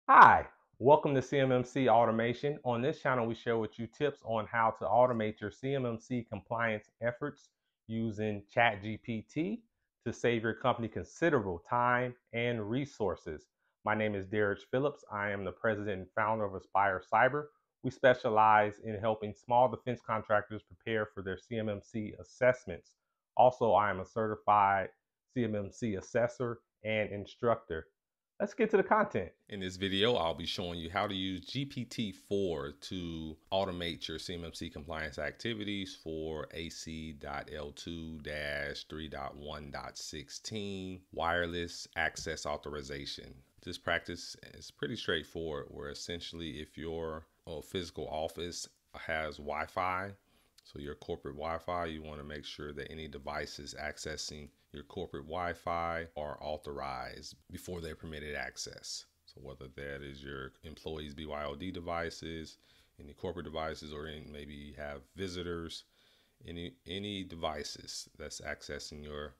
Hi, welcome to CMMC Automation. On this channel, we share with you tips on how to automate your CMMC compliance efforts using ChatGPT to save your company considerable time and resources. My name is Derek Phillips. I am the president and founder of Aspire Cyber. We specialize in helping small defense contractors prepare for their CMMC assessments. Also, I am a certified CMMC assessor and instructor. Let's get to the content. In this video, I'll be showing you how to use GPT-4 to automate your CMMC compliance activities for AC.L2-3.1.16 wireless access authorization. This practice is pretty straightforward, where essentially if your physical office has Wi-Fi, so your corporate Wi-Fi, you want to make sure that any devices accessing your corporate Wi-Fi are authorized before they're permitted access. So whether that is your employees' BYOD devices, any corporate devices, or maybe you have visitors, any devices that's accessing your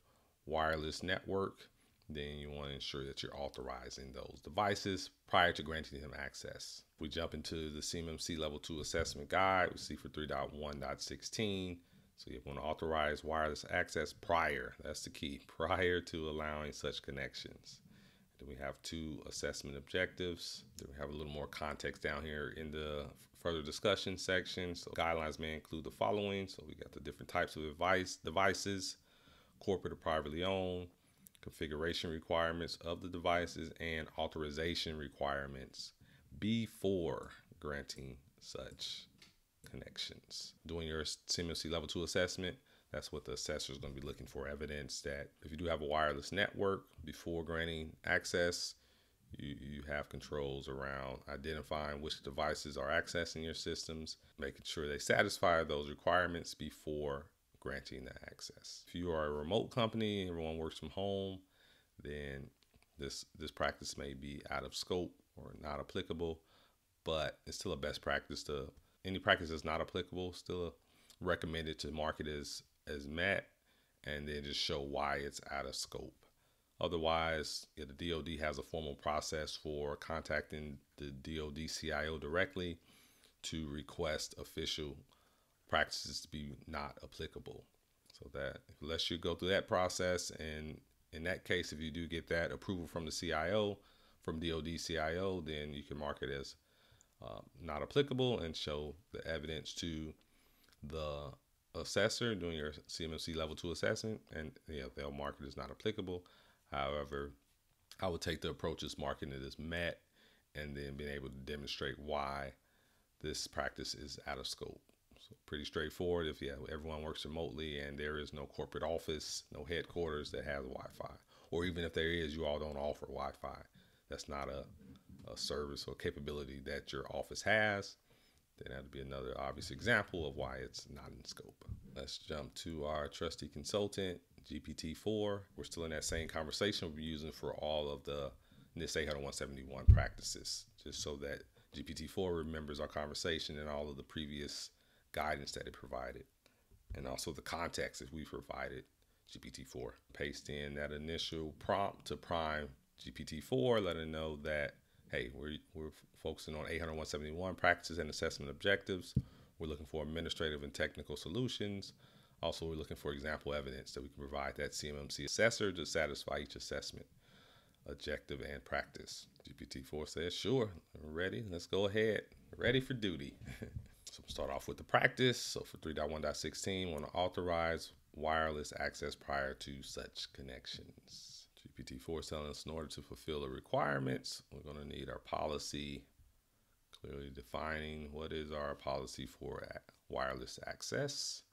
wireless network, then you want to ensure that you're authorizing those devices prior to granting them access. If we jump into the CMMC Level 2 Assessment Guide, we see for 3.1.16, so you want to authorize wireless access prior. That's the key, prior to allowing such connections. Then we have 2 assessment objectives. Then we have a little more context down here in the further discussion section. So guidelines may include the following. So we got the different types of devices, corporate or privately owned, configuration requirements of the devices, and authorization requirements before granting such connections. Doing your CMMC Level 2 assessment, that's what the assessor is going to be looking for, evidence that if you do have a wireless network, before granting access, you have controls around identifying which devices are accessing your systems, making sure they satisfy those requirements before granting the access. If you are a remote company, everyone works from home, then this practice may be out of scope or not applicable, but it's still a best practice. To any practice that's not applicable, still recommended to mark it as met, and then just show why it's out of scope. Otherwise, the DoD has a formal process for contacting the DoD CIO directly to request official practices to be not applicable. So that unless you go through that process, and in that case, if you do get that approval from the CIO, from DoD CIO, then you can mark it as not applicable and show the evidence to the assessor doing your CMMC Level 2 assessment, and they'll mark it as not applicable. However, I would take the approach as marking it as met, and then being able to demonstrate why this practice is out of scope. So pretty straightforward. If everyone works remotely and there is no corporate office, no headquarters that has Wi-Fi, or even if there is, you all don't offer Wi-Fi. That's not a service or capability that your office has. Then that would be another obvious example of why it's not in scope. Let's jump to our trusty consultant, GPT-4. We're still in that same conversation we're using for all of the NIST 800-171 practices, just so that GPT-4 remembers our conversation and all of the previous guidance that it provided, and also the context that we provided GPT-4. Paste in that initial prompt to prime GPT-4, let it know that, hey, we're focusing on 800-171 practices and assessment objectives. We're looking for administrative and technical solutions. Also, we're looking for example evidence that we can provide that CMMC assessor to satisfy each assessment objective and practice. GPT-4 says, sure, I'm ready. Let's go ahead. Ready for duty. So we'll start off with the practice. So for 3.1.16, want to authorize wireless access prior to such connections. GPT-4 is telling us in order to fulfill the requirements, we're going to need our policy, clearly defining what is our policy for wireless access.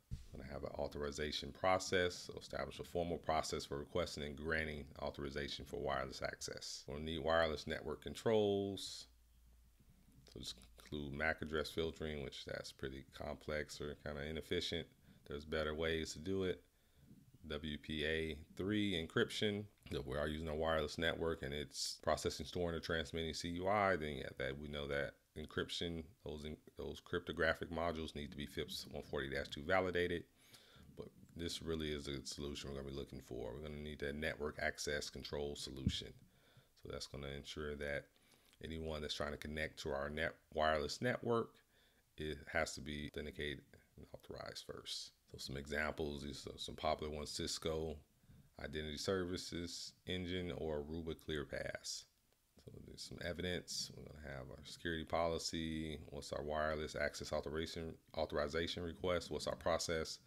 We're going to have an authorization process, so establish a formal process for requesting and granting authorization for wireless access. We'll need wireless network controls. So just include MAC address filtering, which that's pretty complex or kind of inefficient. There's better ways to do it. WPA3 encryption, that we are using a wireless network and it's processing, storing, or transmitting CUI, then that we know that encryption, those cryptographic modules need to be FIPS 140-2 validated. But this really is a solution we're going to be looking for. We're going to need that network access control solution. So that's going to ensure that anyone that's trying to connect to our wireless network, it has to be authenticated and authorized first. So some examples, these are some popular ones: Cisco Identity Services Engine or Aruba ClearPass. So there's some evidence. We're going to have our security policy. What's our wireless access authorization request? What's our process?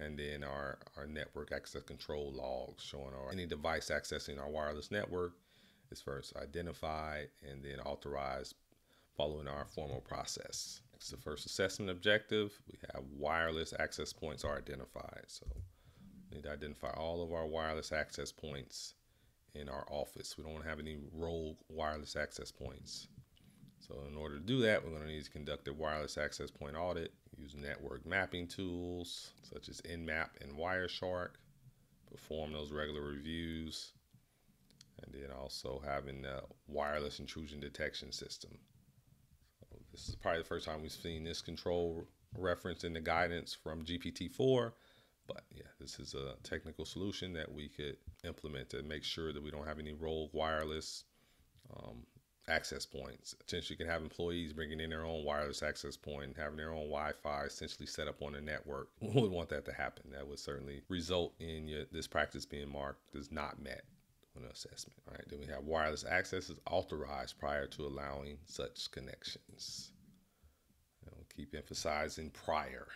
And then our network access control logs showing any device accessing our wireless network is first identified and then authorized following our formal process. Next, the first assessment objective, we have wireless access points are identified. So we need to identify all of our wireless access points in our office. We don't want to have any rogue wireless access points. So in order to do that, we're going to need to conduct a wireless access point audit, use network mapping tools such as Nmap and Wireshark, perform those regular reviews, and then also having a wireless intrusion detection system. So this is probably the first time we've seen this control referenced in the guidance from GPT-4. But yeah, this is a technical solution that we could implement to make sure that we don't have any rogue wireless access points. Potentially, you can have employees bringing in their own wireless access point, having their own Wi-Fi essentially set up on the network. We wouldn't want that to happen. That would certainly result in this practice being marked as not met on an assessment. All right, then we have wireless access is authorized prior to allowing such connections. And we'll keep emphasizing prior.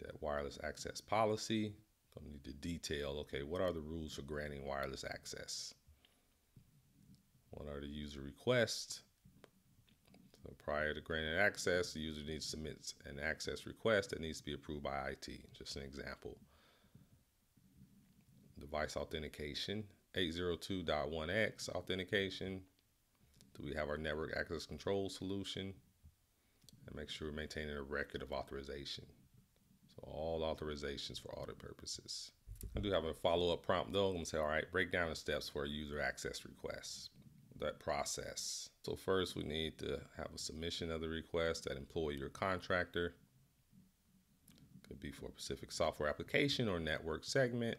That wireless access policy. We need to detail, okay, what are the rules for granting wireless access? What are the user requests? So prior to granting access, the user needs to submit an access request that needs to be approved by IT. Just an example. Device authentication, 802.1x authentication. Do we have our network access control solution? And make sure we're maintaining a record of authorization. All authorizations for audit purposes. I do have a follow-up prompt though. I'm gonna say, all right, break down the steps for a user access request, that process. So first we need to have a submission of the request, that employee or contractor. Could be for a specific software application or network segment.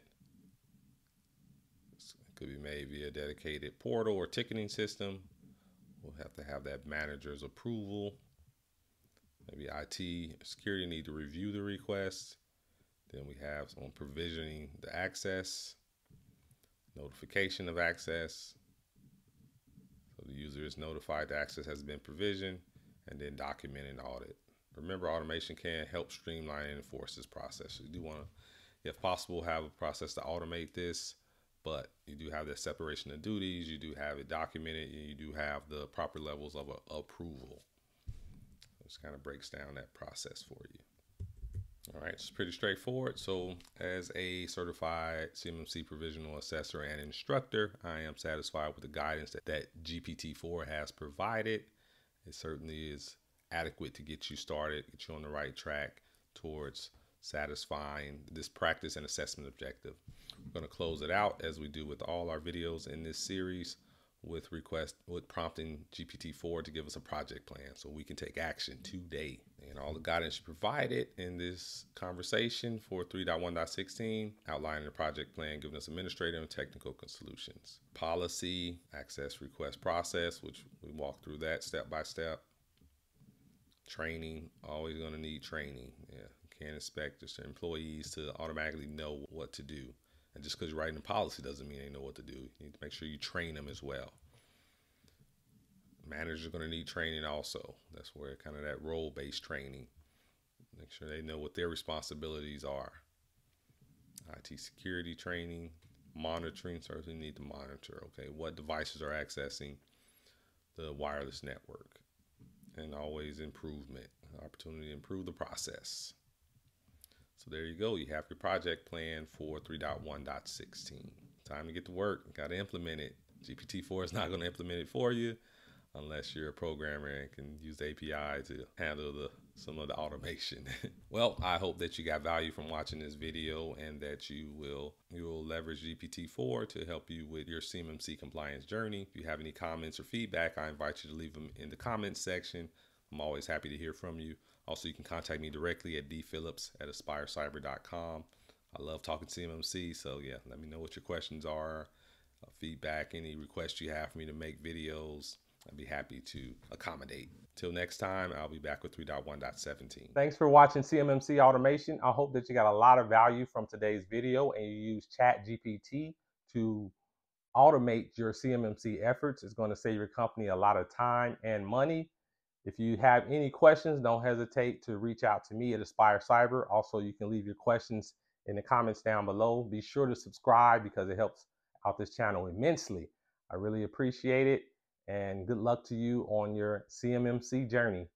It could be made via a dedicated portal or ticketing system. We'll have to have that manager's approval. Maybe IT security need to review the request. Then we have someone provisioning the access, notification of access. So the user is notified the access has been provisioned, and then documenting audit. Remember, automation can help streamline and enforce this process. So you do want to, if possible, have a process to automate this, but you do have that separation of duties, you do have it documented, and you do have the proper levels of approval. This kind of breaks down that process for you. All right, it's pretty straightforward. So as a certified CMMC provisional assessor and instructor, I am satisfied with the guidance that GPT-4 has provided. It certainly is adequate to get you started, get you on the right track towards satisfying this practice and assessment objective. We're going to close it out as we do with all our videos in this series with prompting GPT-4 to give us a project plan so we can take action today. And all the guidance you provided in this conversation for 3.1.16, outlining the project plan, giving us administrative and technical solutions. Policy, access request process, which we walk through that step by step. Training, always going to need training. Yeah, can't expect just employees to automatically know what to do. And just because you're writing a policy doesn't mean they know what to do. You need to make sure you train them as well. Managers are going to need training also. That's where kind of that role-based training. Make sure they know what their responsibilities are. IT security training, monitoring, certainly need to monitor, okay, what devices are accessing the wireless network. And always improvement, opportunity to improve the process. So there you go. You have your project plan for 3.1.16. Time to get to work. Got to implement it. GPT-4 is not going to implement it for you unless you're a programmer and can use the API to handle some of the automation. Well, I hope that you got value from watching this video and that you will leverage GPT-4 to help you with your CMMC compliance journey. If you have any comments or feedback, I invite you to leave them in the comments section. I'm always happy to hear from you. Also, you can contact me directly at dphillips@aspirecyber.com. I love talking CMMC, so yeah, let me know what your questions are. feedback, any requests you have for me to make videos. I'd be happy to accommodate. Till next time, I'll be back with 3.1.17. Thanks for watching CMMC Automation. I hope that you got a lot of value from today's video and you use ChatGPT to automate your CMMC efforts. It's going to save your company a lot of time and money. If you have any questions, don't hesitate to reach out to me at Aspire Cyber. Also, you can leave your questions in the comments down below. Be sure to subscribe because it helps out this channel immensely. I really appreciate it, and good luck to you on your CMMC journey.